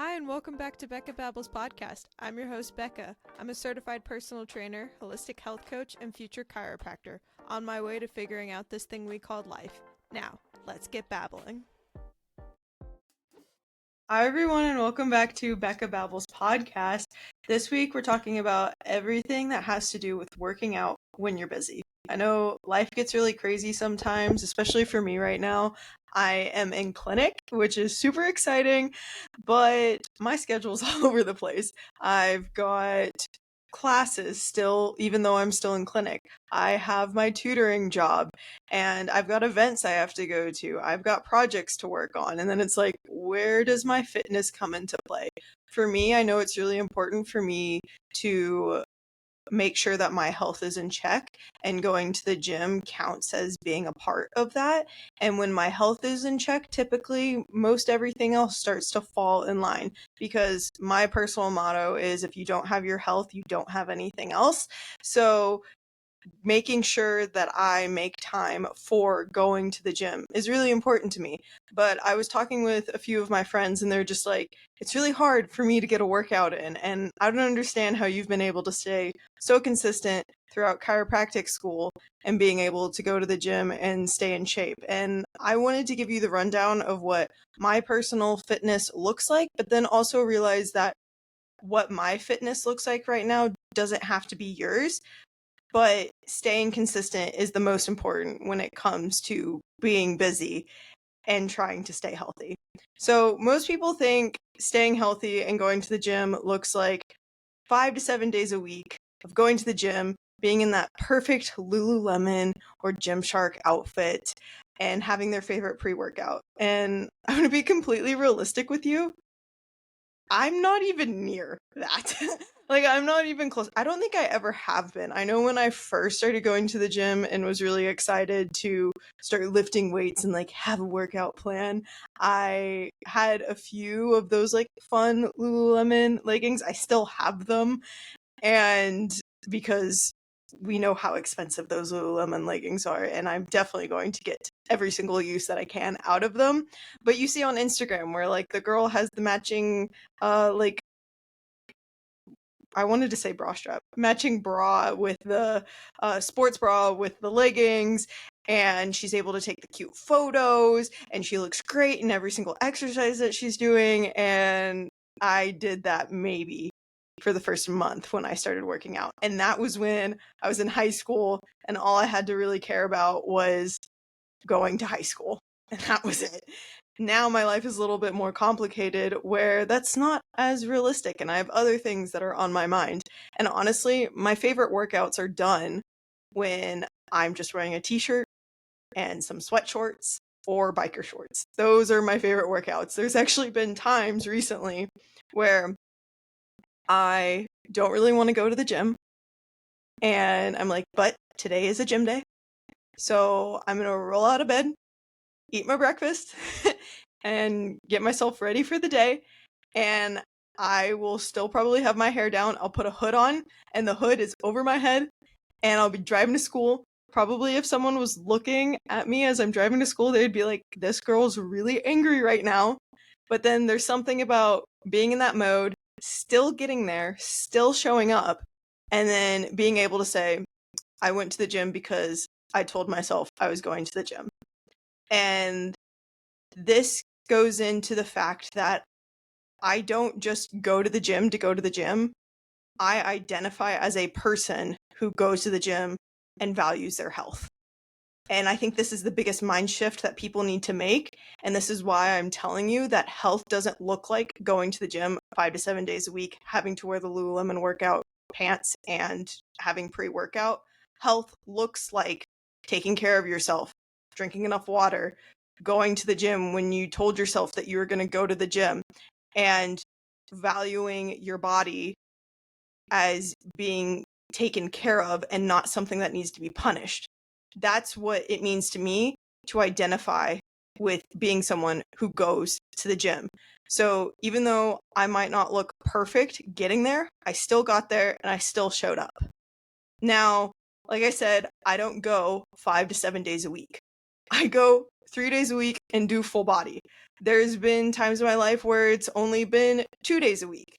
Hi, and welcome back to Becca Babbles podcast. I'm your host, Becca. I'm a certified personal trainer, holistic health coach, and future chiropractor on my way to figuring out this thing we call life. Now, let's get babbling. Hi, everyone, and welcome back to Becca Babbles podcast. This week, we're talking about everything that has to do with working out when you're busy. I know life gets really crazy sometimes, especially for me right now. I am in clinic, which is super exciting, but my schedule's all over the place. I've got classes still, even though I'm still in clinic. I have my tutoring job and I've got events I have to go to. I've got projects to work on. And then it's like, where does my fitness come into play? For me, I know it's really important for me to make sure that my health is in check, and going to the gym counts as being a part of that. And when my health is in check, typically most everything else starts to fall in line, because my personal motto is if you don't have your health, you don't have anything else. So making sure that I make time for going to the gym is really important to me. But I was talking with a few of my friends and they're just like, it's really hard for me to get a workout in. And I don't understand how you've been able to stay so consistent throughout chiropractic school and being able to go to the gym and stay in shape. And I wanted to give you the rundown of what my personal fitness looks like, but then also realize that what my fitness looks like right now doesn't have to be yours. But staying consistent is the most important when it comes to being busy and trying to stay healthy. So most people think staying healthy and going to the gym looks like 5 to 7 days a week of going to the gym, being in that perfect Lululemon or Gymshark outfit, and having their favorite pre-workout. And I'm going to be completely realistic with you. I'm not even near that. Like, I'm not even close. I don't think I ever have been. I know when I first started going to the gym and was really excited to start lifting weights and like have a workout plan, I had a few of those like fun Lululemon leggings. I still have them. And because we know how expensive those Lululemon leggings are, and I'm definitely going to get every single use that I can out of them. But you see on Instagram where like the girl has the matching like, I wanted to say bra strap, matching bra with the sports bra with the leggings, and she's able to take the cute photos, and she looks great in every single exercise that she's doing. And I did that maybe for the first month when I started working out. And that was when I was in high school, and all I had to really care about was going to high school. And that was it. Now my life is a little bit more complicated where that's not as realistic, and I have other things that are on my mind. And honestly, my favorite workouts are done when I'm just wearing a t-shirt and some sweat shorts or biker shorts. Those are my favorite workouts. There's actually been times recently where I don't really want to go to the gym, and I'm like, but today is a gym day. So I'm going to roll out of bed, eat my breakfast, and get myself ready for the day. And I will still probably have my hair down. I'll put a hood on, and the hood is over my head, and I'll be driving to school. Probably if someone was looking at me as I'm driving to school, they'd be like, this girl's really angry right now. But then there's something about being in that mode, still getting there, still showing up, and then being able to say, I went to the gym because I told myself I was going to the gym. And this goes into the fact that I don't just go to the gym to go to the gym. I identify as a person who goes to the gym and values their health. And I think this is the biggest mind shift that people need to make. And this is why I'm telling you that health doesn't look like going to the gym 5 to 7 days a week, having to wear the Lululemon workout pants and having pre-workout. Health looks like taking care of yourself, drinking enough water, going to the gym when you told yourself that you were going to go to the gym, and valuing your body as being taken care of and not something that needs to be punished. That's what it means to me to identify with being someone who goes to the gym. So even though I might not look perfect getting there, I still got there and I still showed up. Now, like I said, I don't go 5 to 7 days a week. I go 3 days a week and do full body. There's been times in my life where it's only been 2 days a week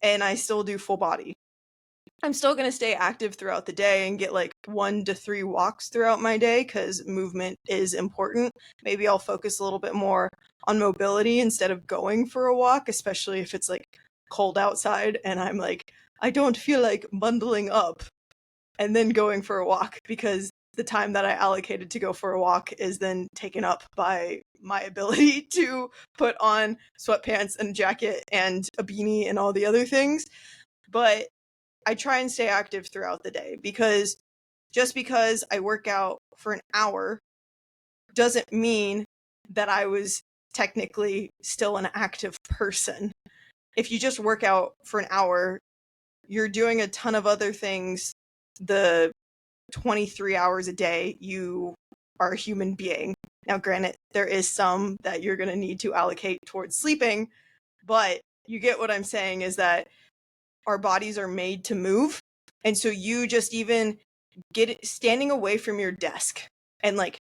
and I still do full body. I'm still going to stay active throughout the day and get like 1 to 3 walks throughout my day because movement is important. Maybe I'll focus a little bit more on mobility instead of going for a walk, especially if it's like cold outside and I'm like, I don't feel like bundling up and then going for a walk, because the time that I allocated to go for a walk is then taken up by my ability to put on sweatpants and a jacket and a beanie and all the other things. But I try and stay active throughout the day, because just because I work out for an hour doesn't mean that I was technically still an active person. If you just work out for an hour, you're doing a ton of other things the 23 hours a day you are a human being. Now, granted, there is some that you're going to need to allocate towards sleeping, but you get what I'm saying, is that our bodies are made to move. And so you just even standing away from your desk and like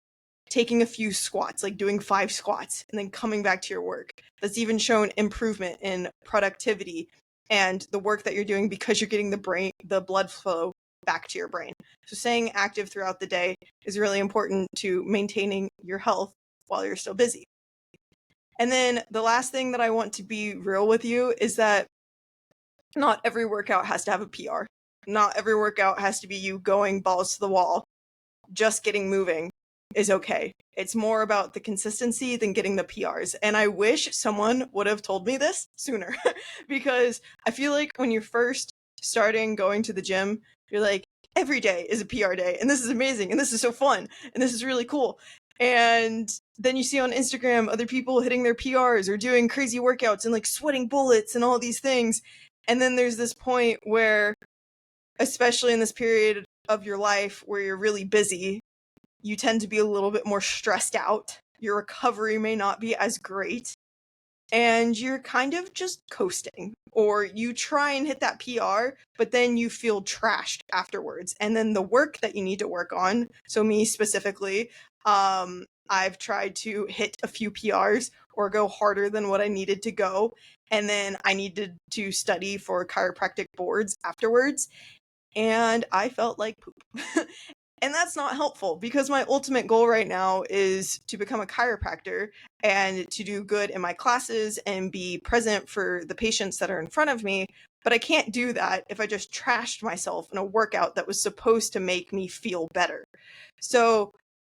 taking a few squats, like doing 5 squats and then coming back to your work. That's even shown improvement in productivity and the work that you're doing, because you're getting the blood flow back to your brain. So staying active throughout the day is really important to maintaining your health while you're still busy. And then the last thing that I want to be real with you is that not every workout has to have a PR. Not every workout has to be you going balls to the wall. Just getting moving is okay. It's more about the consistency than getting the PRs. And I wish someone would have told me this sooner, because I feel like when you're first starting going to the gym, you're like, every day is a PR day, and this is amazing, and this is so fun, and this is really cool. And then you see on Instagram other people hitting their PRs or doing crazy workouts and like sweating bullets and all these things. And then there's this point where, especially in this period of your life where you're really busy, you tend to be a little bit more stressed out. Your recovery may not be as great, and you're kind of just coasting. Or you try and hit that PR, but then you feel trashed afterwards. And then the work that you need to work on, so me specifically, I've tried to hit a few PRs or go harder than what I needed to go. And then I needed to study for chiropractic boards afterwards. And I felt like poop. And that's not helpful, because my ultimate goal right now is to become a chiropractor and to do good in my classes and be present for the patients that are in front of me. But I can't do that if I just trashed myself in a workout that was supposed to make me feel better. So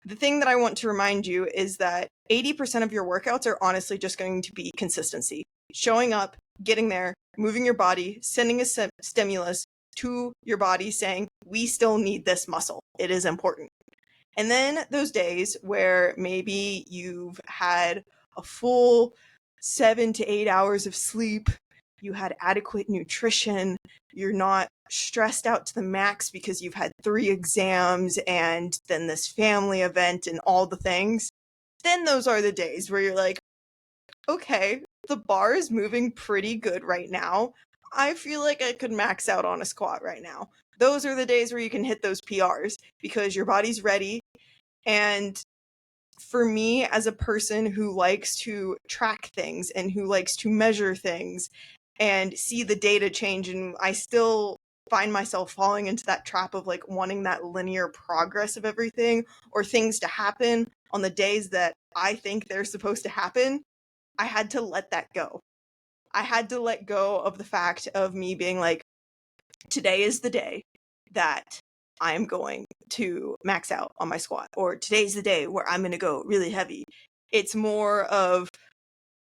the thing that I want to remind you is that 80% of your workouts are honestly just going to be consistency. Showing up, getting there, moving your body, sending a stimulus to your body saying, we still need this muscle. It is important. And then those days where maybe you've had a full 7 to 8 hours of sleep, you had adequate nutrition, you're not stressed out to the max because you've had 3 exams and then this family event and all the things, then those are the days where you're like, okay, the bar is moving pretty good right now. I feel like I could max out on a squat right now. Those are the days where you can hit those PRs because your body's ready. And for me, as a person who likes to track things and who likes to measure things and see the data change, and I still find myself falling into that trap of like wanting that linear progress of everything or things to happen on the days that I think they're supposed to happen, I had to let that go. I had to let go of the fact of me being like, today is the day that I am going to max out on my squat, or today's the day where I'm going to go really heavy. It's more of,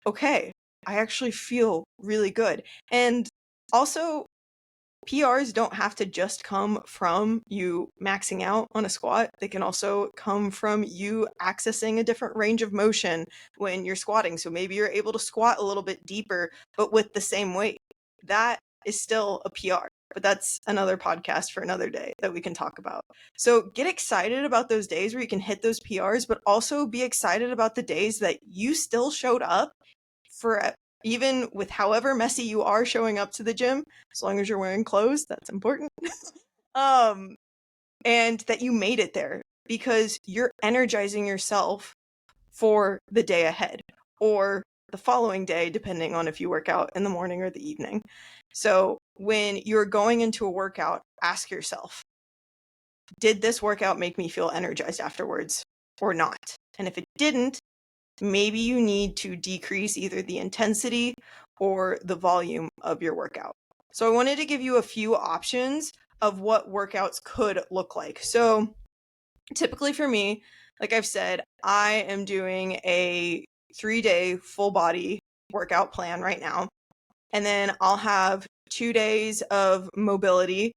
okay, I actually feel really good. And also, PRs don't have to just come from you maxing out on a squat. They can also come from you accessing a different range of motion when you're squatting. So maybe you're able to squat a little bit deeper, but with the same weight. That is still a PR, but that's another podcast for another day that we can talk about. So get excited about those days where you can hit those PRs, but also be excited about the days that you still showed up for, even with however messy you are showing up to the gym, as long as you're wearing clothes, that's important. And that you made it there, because you're energizing yourself for the day ahead or the following day, depending on if you work out in the morning or the evening. So when you're going into a workout, ask yourself, did this workout make me feel energized afterwards or not? And if it didn't, maybe you need to decrease either the intensity or the volume of your workout. So I wanted to give you a few options of what workouts could look like. So typically for me, like I've said, I am doing a 3-day full body workout plan right now. And then I'll have 2 days of mobility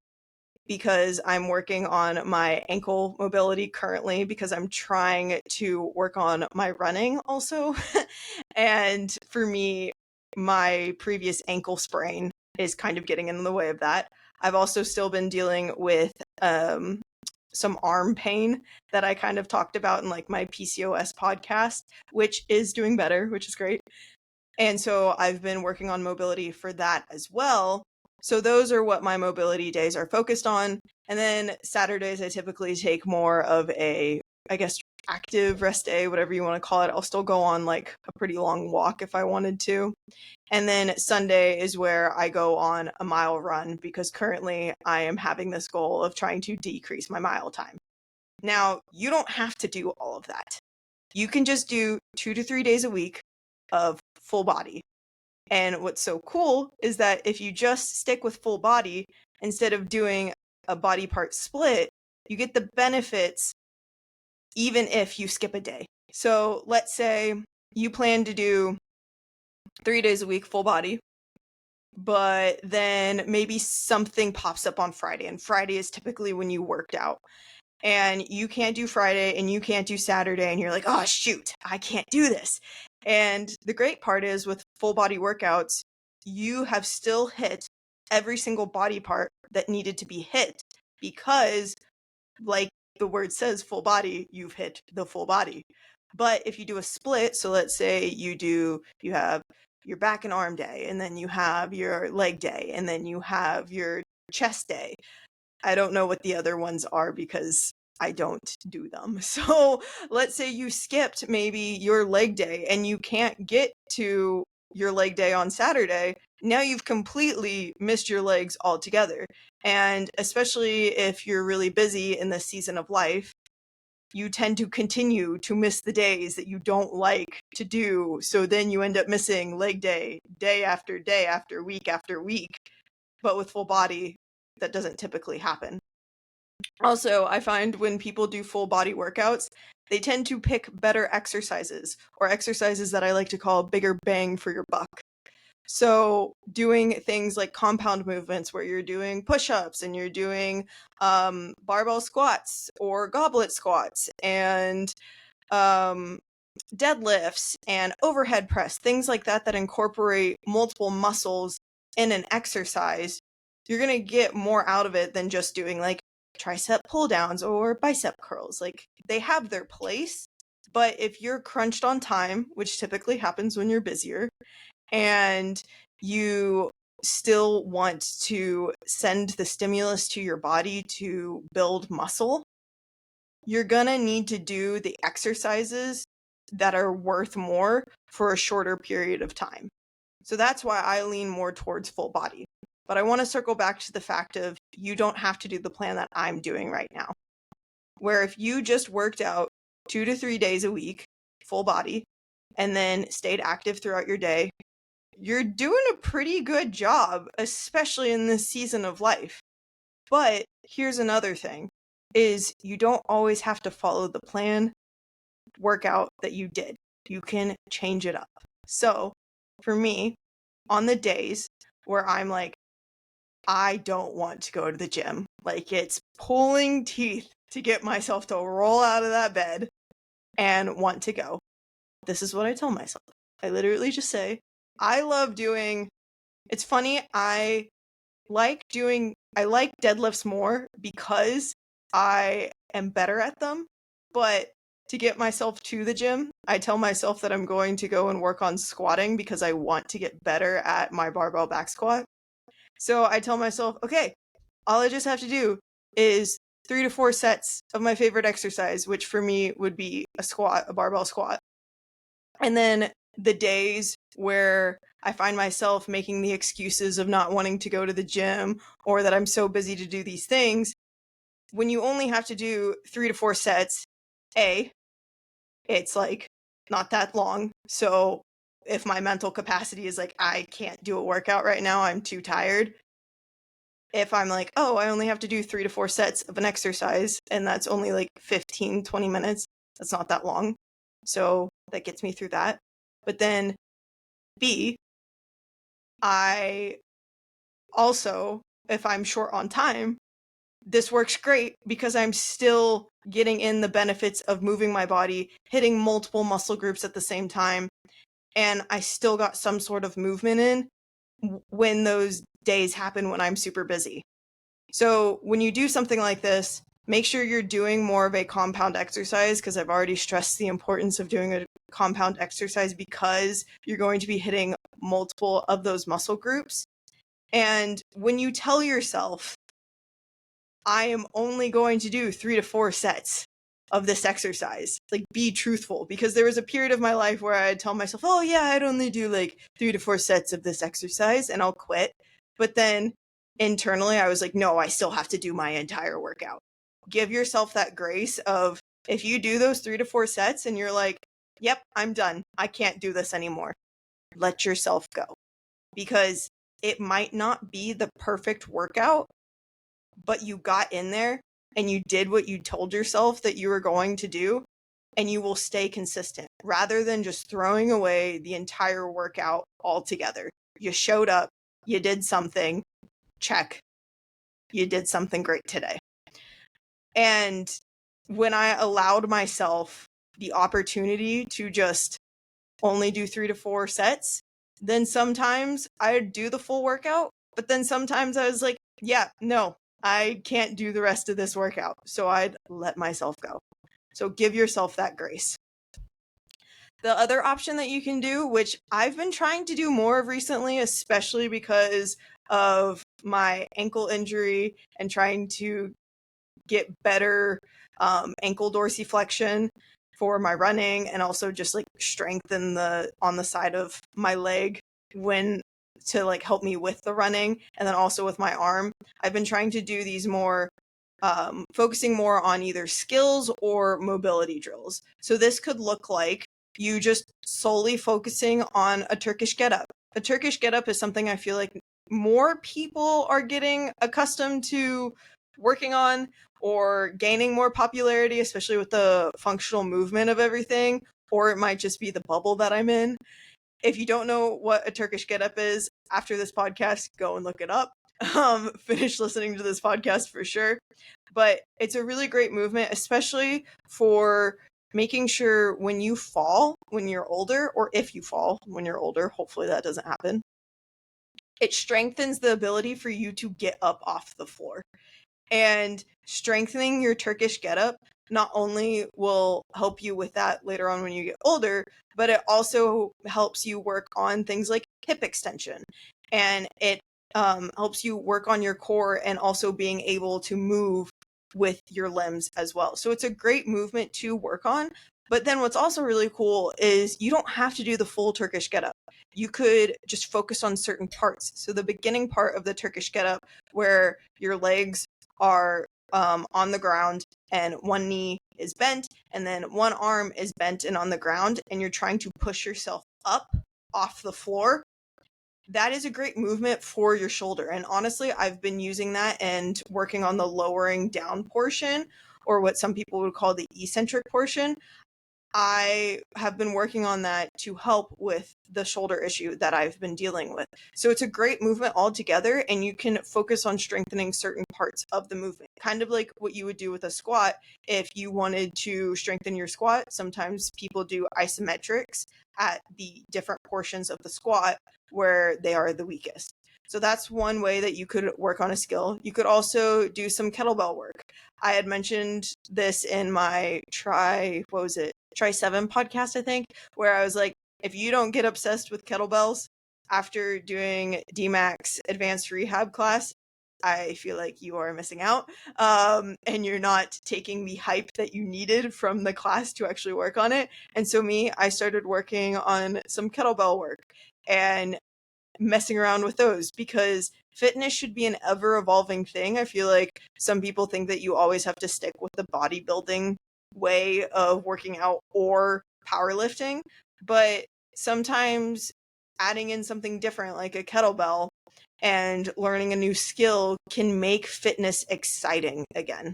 because I'm working on my ankle mobility currently because I'm trying to work on my running also. And for me, my previous ankle sprain is kind of getting in the way of that. I've also still been dealing with some arm pain that I kind of talked about in like my PCOS podcast, which is doing better, which is great. And so I've been working on mobility for that as well. So those are what my mobility days are focused on. And then Saturdays, I typically take more of a, I guess, active rest day, whatever you want to call it. I'll still go on like a pretty long walk if I wanted to. And then Sunday is where I go on a mile run because currently I am having this goal of trying to decrease my mile time. Now, you don't have to do all of that. You can just do 2 to 3 days a week of full body. And what's so cool is that if you just stick with full body instead of doing a body part split, you get the benefits even if you skip a day. So let's say you plan to do 3 days a week full body, but then maybe something pops up on Friday, and Friday is typically when you worked out. And you can't do Friday and you can't do Saturday, and you're like, oh, shoot, I can't do this. And the great part is with full body workouts, you have still hit every single body part that needed to be hit because, like the word says, full body, you've hit the full body. But if you do a split, so let's say you have your back and arm day, and then you have your leg day, and then you have your chest day. I don't know what the other ones are because I don't do them. So let's say you skipped maybe your leg day and you can't get to your leg day on Saturday. Now you've completely missed your legs altogether. And especially if you're really busy in this season of life, you tend to continue to miss the days that you don't like to do. So then you end up missing leg day, day after week after week. But with full body, that doesn't typically happen. Also, I find when people do full body workouts, they tend to pick better exercises or exercises that I like to call bigger bang for your buck. So doing things like compound movements where you're doing push-ups and you're doing barbell squats or goblet squats and deadlifts and overhead press, things like that that incorporate multiple muscles in an exercise, you're going to get more out of it than just doing like tricep pull downs or bicep curls. Like they have their place, but if you're crunched on time, which typically happens when you're busier, and you still want to send the stimulus to your body to build muscle, you're gonna need to do the exercises that are worth more for a shorter period of time. So that's why I lean more towards full body. But I want to circle back to the fact of you don't have to do the plan that I'm doing right now. Where if you just worked out 2 to 3 days a week, full body, and then stayed active throughout your day, you're doing a pretty good job, especially in this season of life. But here's another thing, is you don't always have to follow the plan workout that you did. You can change it up. So for me, on the days where I'm like, I don't want to go to the gym, like it's pulling teeth to get myself to roll out of that bed and want to go, this is what I tell myself. I literally just say, I love doing, it's funny, I like deadlifts more because I am better at them, but to get myself to the gym, I tell myself that I'm going to go and work on squatting because I want to get better at my barbell back squat. So I tell myself, okay, all I just have to do is 3 to 4 sets of my favorite exercise, which for me would be a squat, a barbell squat. And then the days where I find myself making the excuses of not wanting to go to the gym or that I'm so busy to do these things, when you only have to do 3 to 4 sets, it's like not that long. So if my mental capacity is like, I can't do a workout right now, I'm too tired. If I'm like, oh, I only have to do 3 to 4 sets of an exercise and that's only like 15, 20 minutes, that's not that long. So that gets me through that. But then B, I also, if I'm short on time, this works great because I'm still getting in the benefits of moving my body, hitting multiple muscle groups at the same time, and I still got some sort of movement in when those days happen when I'm super busy. So when you do something like this, make sure you're doing more of a compound exercise, because I've already stressed the importance of doing a compound exercise because you're going to be hitting multiple of those muscle groups. And when you tell yourself, I am only going to do 3 to 4 sets of this exercise, like be truthful, because there was a period of my life where I'd tell myself, oh yeah, I'd only do like 3 to 4 sets of this exercise and I'll quit. But then internally I was like, no, I still have to do my entire workout. Give yourself that grace of, if you do those 3 to 4 sets and you're like, yep, I'm done, I can't do this anymore, let yourself go. Because it might not be the perfect workout, but you got in there and you did what you told yourself that you were going to do, and you will stay consistent rather than just throwing away the entire workout altogether. You showed up, you did something, check, you did something great today. And when I allowed myself the opportunity to just only do 3 to 4 sets, then sometimes I'd do the full workout, but then sometimes I was like, yeah, no, I can't do the rest of this workout. So I'd let myself go. So give yourself that grace. The other option that you can do, which I've been trying to do more of recently, especially because of my ankle injury and trying to get better ankle dorsiflexion for my running, and also just like strengthen the on the side of my leg when to like help me with the running, and then also with my arm. I've been trying to do these more focusing more on either skills or mobility drills. So this could look like you just solely focusing on a Turkish getup. A Turkish getup is something I feel like more people are getting accustomed to working on or gaining more popularity, especially with the functional movement of everything, or it might just be the bubble that I'm in. If you don't know what a Turkish getup is, after this podcast, go and look it up. Finish listening to this podcast for sure. But it's a really great movement, especially for making sure when you fall when you're older, or if you fall when you're older, hopefully that doesn't happen, it strengthens the ability for you to get up off the floor. And strengthening your Turkish getup not only will help you with that later on when you get older, but it also helps you work on things like hip extension. And it helps you work on your core and also being able to move with your limbs as well. So it's a great movement to work on. But then what's also really cool is you don't have to do the full Turkish getup. You could just focus on certain parts. So the beginning part of the Turkish getup, where your legs are on the ground and one knee is bent and then one arm is bent and on the ground, and you're trying to push yourself up off the floor, that is a great movement for your shoulder. And honestly, I've been using that and working on the lowering down portion, or what some people would call the eccentric portion. I have been working on that to help with the shoulder issue that I've been dealing with. So it's a great movement altogether, and you can focus on strengthening certain parts of the movement, kind of like what you would do with a squat. If you wanted to strengthen your squat, sometimes people do isometrics at the different portions of the squat where they are the weakest. So that's one way that you could work on a skill. You could also do some kettlebell work. I had mentioned this in my Try 7 podcast, I think, where I was like, if you don't get obsessed with kettlebells after doing DMAX advanced rehab class, I feel like you are missing out, and you're not taking the hype that you needed from the class to actually work on it. And so I started working on some kettlebell work and messing around with those, because fitness should be an ever evolving thing. I feel like some people think that you always have to stick with the bodybuilding way of working out or powerlifting, but sometimes adding in something different like a kettlebell and learning a new skill can make fitness exciting again.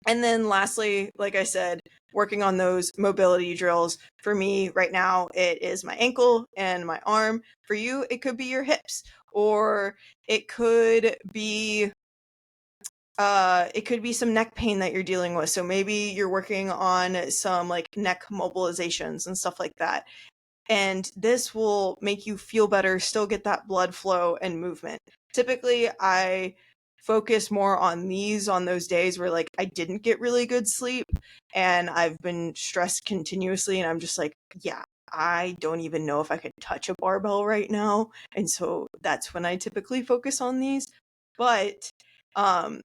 And then lastly, like I said, working on those mobility drills. For me right now, it is my ankle and my arm. For you, it could be your hips, or it could be some neck pain that you're dealing with. So maybe you're working on some like neck mobilizations and stuff like that. And this will make you feel better, still get that blood flow and movement. Typically, I focus more on those days where like I didn't get really good sleep and I've been stressed continuously, and I'm just like, yeah, I don't even know if I could touch a barbell right now. And so that's when I typically focus on these. But um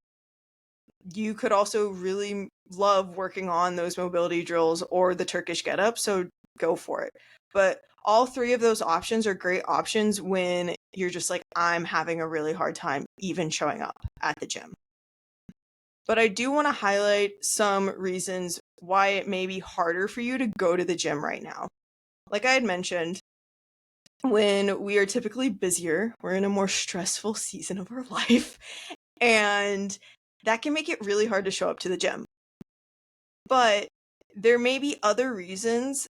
you could also really love working on those mobility drills or the Turkish get up, so go for it. But all three of those options are great options when you're just like, I'm having a really hard time even showing up at the gym. But I do want to highlight some reasons why it may be harder for you to go to the gym right now. Like I had mentioned, when we are typically busier, we're in a more stressful season of our life, and that can make it really hard to show up to the gym. But there may be other reasons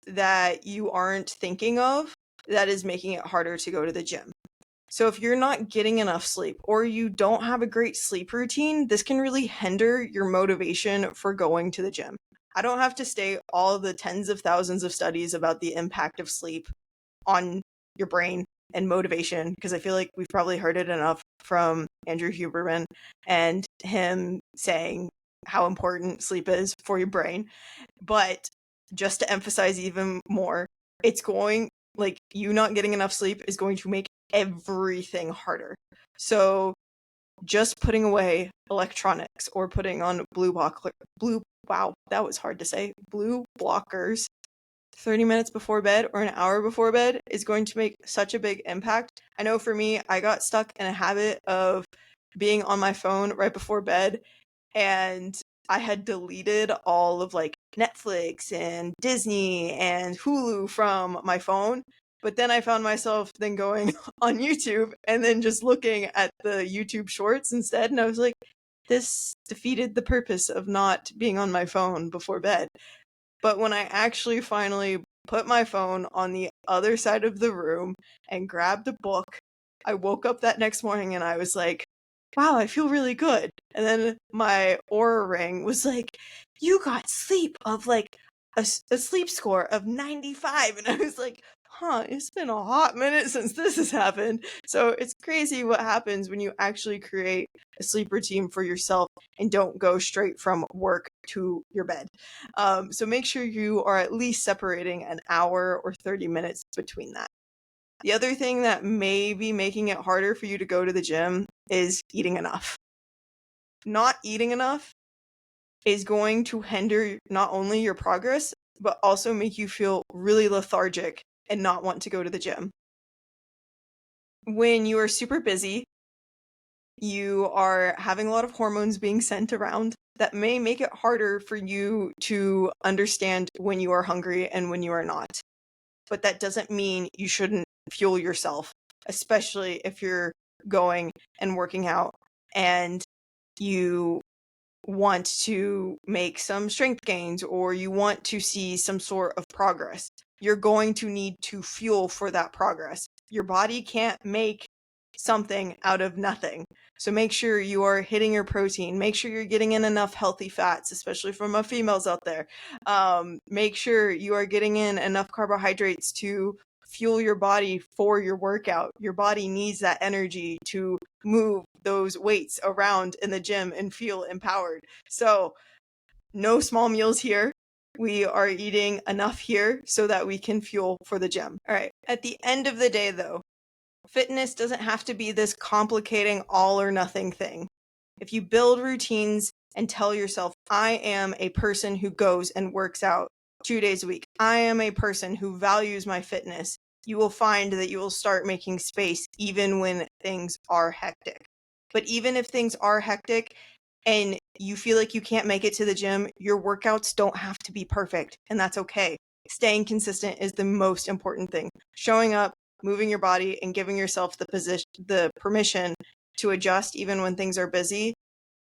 that you aren't thinking of that is making it harder to go to the gym. So if you're not getting enough sleep or you don't have a great sleep routine, this can really hinder your motivation for going to the gym. I don't have to state all of the tens of thousands of studies about the impact of sleep on your brain and motivation, because I feel like we've probably heard it enough from Andrew Huberman and him saying how important sleep is for your brain. But just to emphasize even more, it's going, like, you not getting enough sleep is going to make everything harder. So just putting away electronics or putting on wow, that was hard to say, blue blockers 30 minutes before bed or an hour before bed is going to make such a big impact. I know for me, I got stuck in a habit of being on my phone right before bed, and I had deleted all of like Netflix and Disney and Hulu from my phone. But then I found myself then going on YouTube and then just looking at the YouTube shorts instead. And I was like, this defeated the purpose of not being on my phone before bed. But when I actually finally put my phone on the other side of the room and grabbed a book, I woke up that next morning and I was like, wow, I feel really good. And then my aura ring was like, you got sleep of like a sleep score of 95. And I was like, huh, it's been a hot minute since this has happened. So it's crazy what happens when you actually create a sleep routine for yourself and don't go straight from work to your bed. So make sure you are at least separating an hour or 30 minutes between that. The other thing that may be making it harder for you to go to the gym is eating enough. Not eating enough is going to hinder not only your progress, but also make you feel really lethargic and not want to go to the gym. When you are super busy, you are having a lot of hormones being sent around that may make it harder for you to understand when you are hungry and when you are not. But that doesn't mean you shouldn't fuel yourself, especially if you're going and working out and you want to make some strength gains or you want to see some sort of progress. You're going to need to fuel for that progress. Your body can't make something out of nothing. So make sure you are hitting your protein. Make sure you're getting in enough healthy fats, especially from my females out there. Make sure you are getting in enough carbohydrates to fuel your body for your workout. Your body needs that energy to move those weights around in the gym and feel empowered. So no small meals here. We are eating enough here so that we can fuel for the gym. All right. At the end of the day, though, Fitness doesn't have to be this complicating all or nothing thing. If you build routines and tell yourself, I am a person who goes and works out 2 days a week, I am a person who values my fitness, you will find that you will start making space even when things are hectic. But even if things are hectic and you feel like you can't make it to the gym, your workouts don't have to be perfect, and that's okay. Staying consistent is the most important thing. Showing up, moving your body, and giving yourself the permission to adjust even when things are busy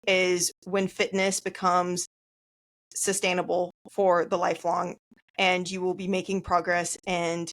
is when fitness becomes sustainable for the lifelong, and you will be making progress and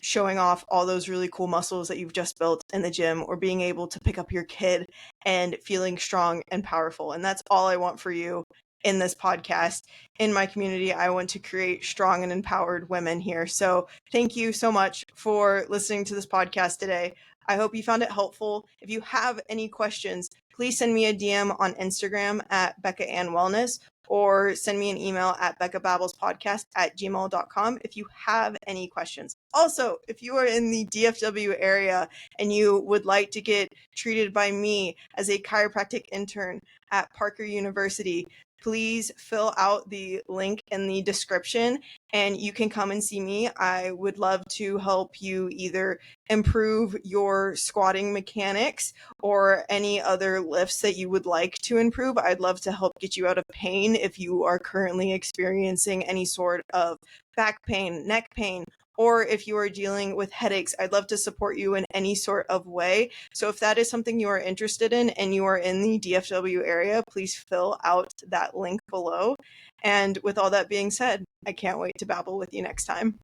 showing off all those really cool muscles that you've just built in the gym, or being able to pick up your kid and feeling strong and powerful. And that's all I want for you in this podcast. In my community, I want to create strong and empowered women here. So thank you so much for listening to this podcast today. I hope you found it helpful. If you have any questions, please send me a DM on Instagram at Becca Ann Wellness, or send me an email at beccababblespodcast@gmail.com if you have any questions. Also, if you are in the DFW area and you would like to get treated by me as a chiropractic intern at Parker University, please fill out the link in the description and you can come and see me. I would love to help you either improve your squatting mechanics or any other lifts that you would like to improve. I'd love to help get you out of pain if you are currently experiencing any sort of back pain, neck pain, or if you are dealing with headaches. I'd love to support you in any sort of way. So if that is something you are interested in and you are in the DFW area, please fill out that link below. And with all that being said, I can't wait to babble with you next time.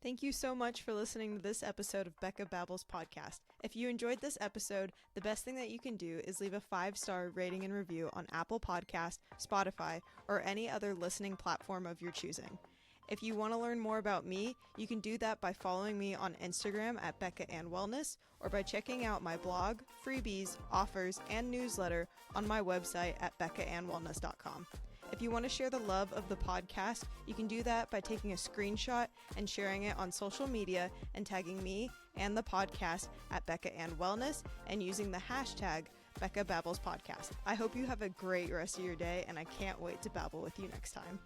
Thank you so much for listening to this episode of Becca Babbles podcast. If you enjoyed this episode, the best thing that you can do is leave a 5-star rating and review on Apple Podcasts, Spotify, or any other listening platform of your choosing. If you want to learn more about me, you can do that by following me on Instagram at Becca Ann Wellness, or by checking out my blog, freebies, offers, and newsletter on my website at beccaannwellness.com. If you want to share the love of the podcast, you can do that by taking a screenshot and sharing it on social media and tagging me and the podcast at Becca Ann Wellness and using the hashtag Becca Babbles Podcast. I hope you have a great rest of your day, and I can't wait to babble with you next time.